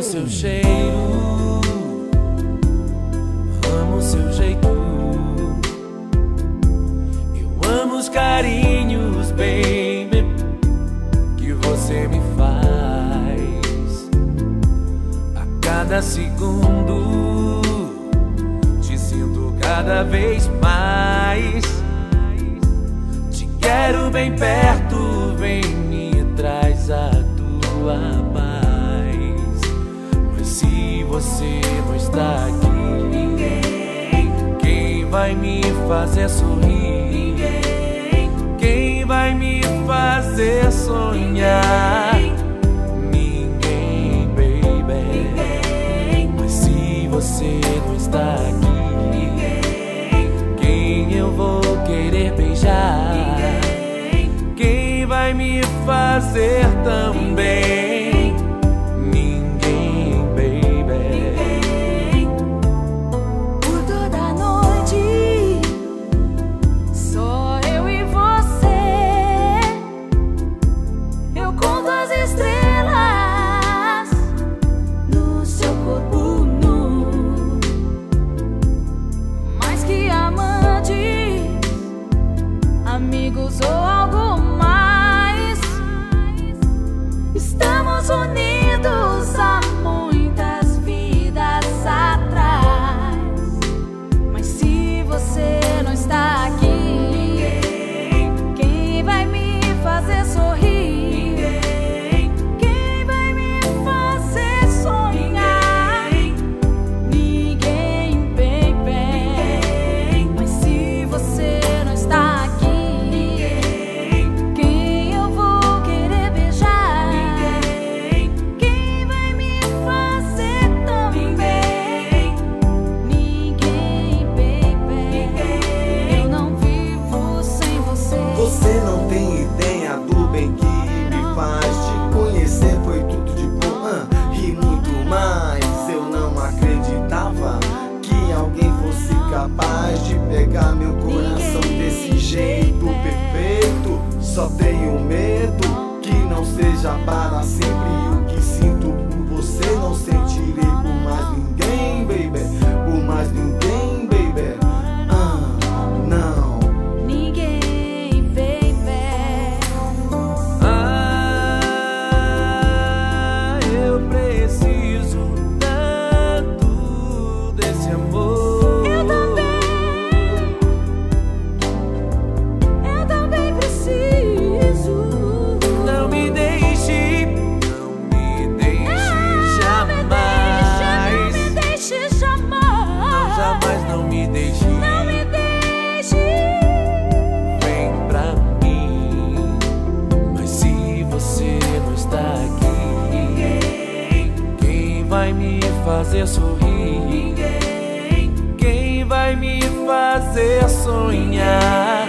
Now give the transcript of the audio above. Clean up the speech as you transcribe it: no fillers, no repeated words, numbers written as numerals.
amo seu cheiro, amo seu jeito, eu amo os carinhos, baby, que você me faz. A cada segundo te sinto cada vez mais. Te quero bem perto, vem me traz a tua paz. Mas se você não está aqui, ninguém. Quem vai me fazer sorrir? Ninguém. Quem vai me fazer sonhar? Ninguém, baby. Ninguém. Mas se você não está aqui, ninguém. Quem eu vou querer beijar? Quem vai me fazer também? Ninguém, baby. Por toda a noite, só eu e você. Eu conto as estrelas no seu corpo nu. Mais que amantes, amigos ou algo mais, estamos unidos há muitas vidas atrás. Mas se você não está aqui, ninguém. Quem vai me fazer sorrir? Ninguém. Quem vai me fazer sonhar? Ninguém, baby. Mas se você não está aqui, quem eu vou querer beijar? Quem vai me fazer também? Ninguém, baby. Eu não vivo sem você. Você não tem ideia do bem que me faz. Te conhecer foi tudo de bom, e muito mais. Eu não acreditava que alguém fosse capaz de pegar meu coração desse jeito perfeito. Só tenho medo que não seja para sempre. O que sinto por você não sentirei por mais ninguém, baby. Por mais ninguém, baby. Não. Ninguém, baby. Ah, eu preciso tanto desse amor. Eu também preciso. Não me deixe, não me deixe jamais. Não me deixe jamais. Jamais não me deixe. Não me deixe. Vem pra mim. Mas se você não está aqui, ninguém. Quem vai me fazer sorrir? Ninguém. Quem vai me fazer sonhar?